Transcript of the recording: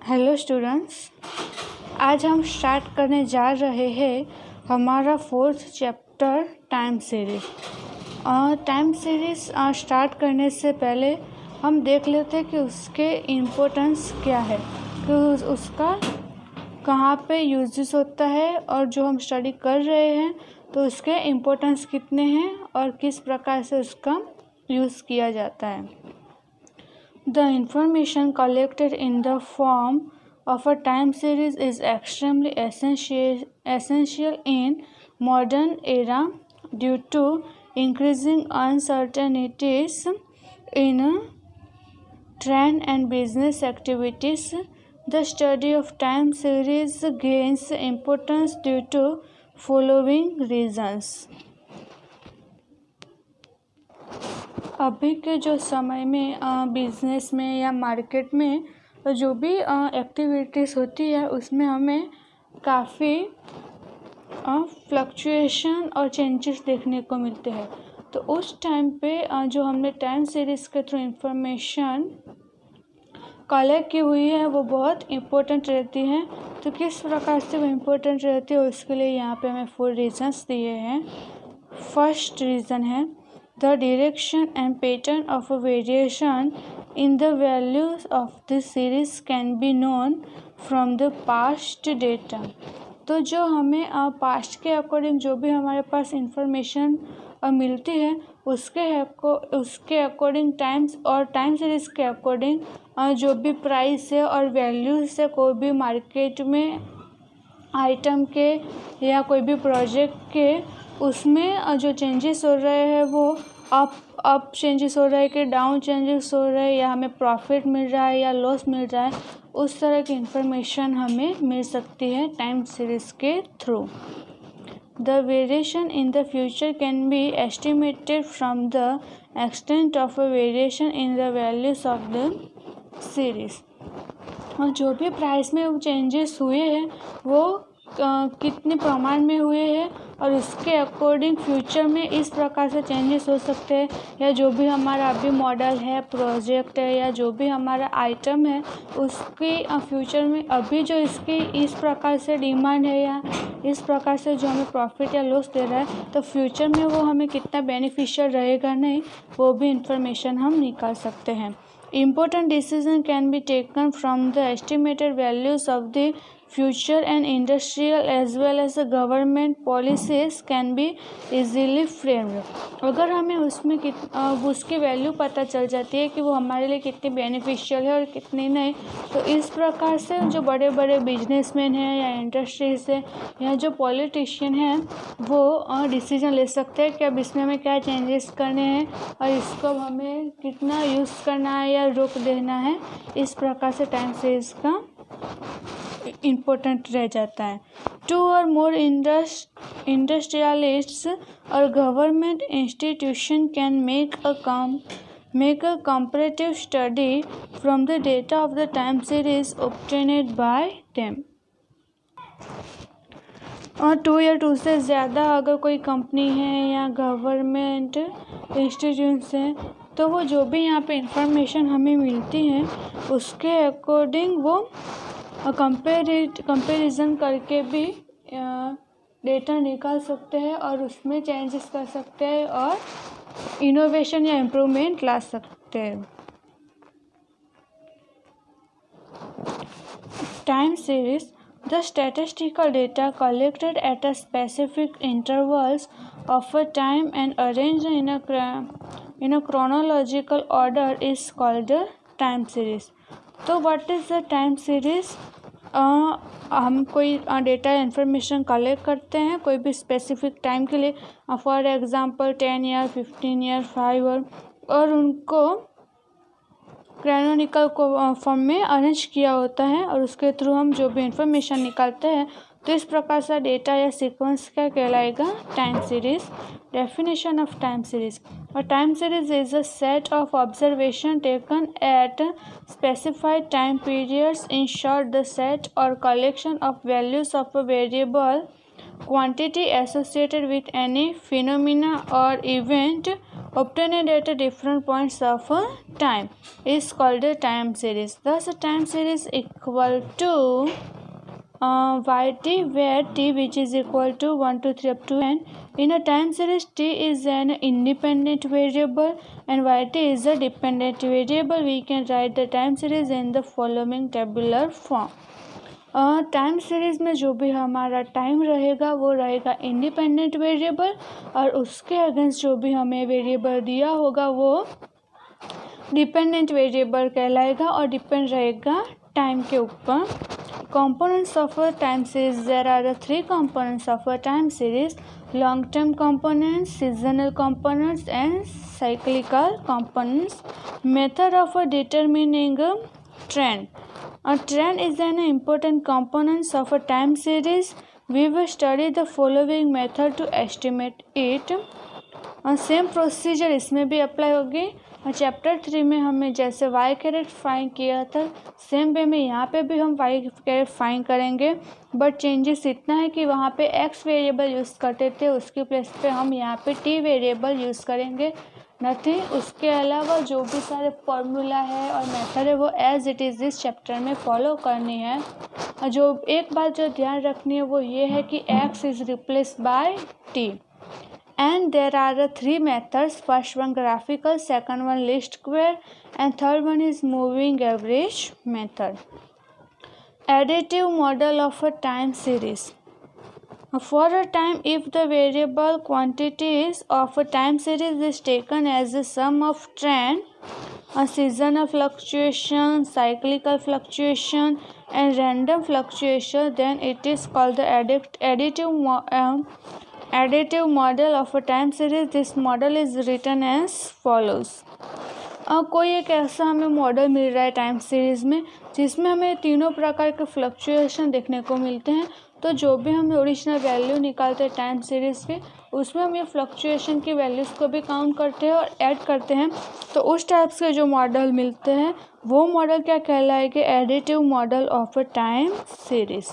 Hello students, आज हम start करने जा रहे हैं हमारा 4th chapter time series. Time series start करने से पहले हम देख लेते हैं कि उसके इम्पोर्टेंस क्या है, कि उसका कहाँ पे यूजेस होता है और जो हम स्टडी कर रहे हैं तो उसके इम्पोर्टेंस कितने हैं और किस प्रकार से उसका यूज़ किया जाता है। The information collected in the form of a time series is extremely essential in modern era due to increasing uncertainties in trend and business activities. The study of time series gains importance due to following reasons. अभी के जो समय में business में या market में जो भी एक्टिविटीज़ होती है उसमें हमें काफ़ी फ्लक्चुएशन और चेंजेस देखने को मिलते हैं। तो उस टाइम पे जो हमने टाइम सीरीज़ के थ्रू इंफॉर्मेशन कलेक्ट की हुई है वो बहुत इम्पोर्टेंट रहती है। तो किस प्रकार से वो इम्पोर्टेंट रहती है उसके लिए यहाँ पे हमें 4 रीजंस दिए हैं। फर्स्ट रीज़न है the direction and pattern of a variation in the values of this series can be known from the past data। तो जो हमें पास्ट के अकॉर्डिंग जो भी हमारे पास इंफॉर्मेशन मिलती है उसके अकॉर्डिंग टाइम सीरीज़ के अकॉर्डिंग जो भी प्राइस है और वैल्यूज़ है कोई भी मार्केट में आइटम के या कोई भी प्रोजेक्ट के उसमें जो चेंजेस हो रहे हैं वो अप चेंजेस हो रहा है कि डाउन चेंजेस हो रहा है या हमें प्रॉफिट मिल रहा है या लॉस मिल रहा है, उस तरह की इंफॉर्मेशन हमें मिल सकती है टाइम सीरीज़ के through. The variation in the future can be estimated from the extent of a variation in the values of the series. और जो भी प्राइस में चेंजेस हुए हैं वो कितने प्रमाण में हुए हैं और उसके अकॉर्डिंग फ्यूचर में इस प्रकार से चेंजेस हो सकते हैं, या जो भी हमारा अभी मॉडल है, प्रोजेक्ट है या जो भी हमारा आइटम है उसकी फ्यूचर में अभी जो इसकी इस प्रकार से डिमांड है या इस प्रकार से जो हमें प्रॉफिट या लॉस दे रहा है तो फ्यूचर में वो हमें कितना बेनिफिशियल रहेगा नहीं, वो भी इंफॉर्मेशन हम निकाल सकते हैं। Important decision can be taken from the estimated values of the future and industrial as well as the government policies can be easily framed। अगर हमें उसमें उसकी वैल्यू पता चल जाती है कि वो हमारे लिए कितनी बेनिफिशियल है और कितनी नहीं, तो इस प्रकार से जो बड़े बड़े बिजनेसमैन हैं या इंडस्ट्रीज है या जो पॉलिटिशियन हैं वो डिसीजन ले सकते हैं कि अब इसमें हमें क्या चेंजेस करने हैं और इसको हमें कितना यूज़ करना है या रोक देना है। इस प्रकार से टाइम सीरीज़ का इम्पोर्टेंट रह जाता है। 2 or more industrialists or government institution can make a comparative study from the data of the time series obtained by them। और 2 या 2 से ज़्यादा अगर कोई कंपनी है या गवर्नमेंट इंस्टीट्यूट्स हैं तो वो जो भी यहाँ पे इंफॉर्मेशन हमें मिलती है उसके अकॉर्डिंग वो कंपैरिजन करके भी डेटा निकाल सकते हैं और उसमें चेंजेस कर सकते हैं और इनोवेशन या इम्प्रूवमेंट ला सकते हैं। Time series the statistical data collected at a specific intervals of a time and arranged in a chronological order is called the time series। तो what is the time series? हम कोई data information collect करते हैं कोई भी specific time के लिए, for example 10 year, 15 year, 5 year, और उनको क्रोनोलॉजिकल फॉर्म में अरेंज किया होता है और उसके थ्रू हम जो भी इंफॉर्मेशन निकालते हैं तो इस प्रकार से डेटा या सीक्वेंस क्या कहलाएगा, time series. Definition of time series. और time series is a set of observation taken at specified time periods. In short the set और collection of values of a variable quantity associated with any phenomena or event obtained at a different points of time is called a time series. Thus, a time series equal to yt, where t which is equal to 1, 2, 3 up to n. In a time series, t is an independent variable and yt is a dependent variable. We can write the time series in the following tabular form. Time series में जो भी हमारा time रहेगा वो रहेगा independent variable, और उसके against जो भी हमें वेरिएबल दिया होगा वो डिपेंडेंट वेरिएबल कहलाएगा और डिपेंड रहेगा टाइम के ऊपर. Components of a time series. There are three components of a time series: long-term components, seasonal components, and cyclical components. Method of determining a trend. A trend is an important component of a time series. We will study the following method to estimate it. Same procedure इसमें भी apply होगी. Chapter 3 में हमने जैसे Y carat find किया था, same way में यहाँ पे भी हम वाई कैरेट फाइंड करेंगे. बट चेंजेस इतना है कि वहाँ पे एक्स वेरिएबल यूज़ करते थे, उसके प्लेस पे हम यहाँ पे टी वेरिएबल यूज़ करेंगे. नथिंग. उसके अलावा जो भी सारे फॉर्मूला है और मेथड है वो एज इट इज़ इस चैप्टर में फॉलो करनी है. जो एक बात जो ध्यान रखनी है वो ये है कि x is replaced by T. And there are three methods. First one graphical, second one least square, and third one is moving average method. Additive model of a time series. For a time, if the variable quantities of a time series is taken as the sum of trend, a seasonal fluctuation, cyclical fluctuation, and random fluctuation, then it is called the additive model of a time series. This model is written as follows. कोई एक ऐसा हमें model मिल रहा है time series में जिसमें हमें तीनों प्रकार के फ्लक्चुएशन देखने को मिलते हैं. तो जो भी हम ओरिजिनल वैल्यू निकालते हैं टाइम सीरीज़ के, उसमें हम ये फ्लक्चुएशन की वैल्यूज़ को भी काउंट करते हैं और ऐड करते हैं. तो उस टाइप्स के जो मॉडल मिलते हैं वो मॉडल क्या कहलाएगा? Additive model of a time series.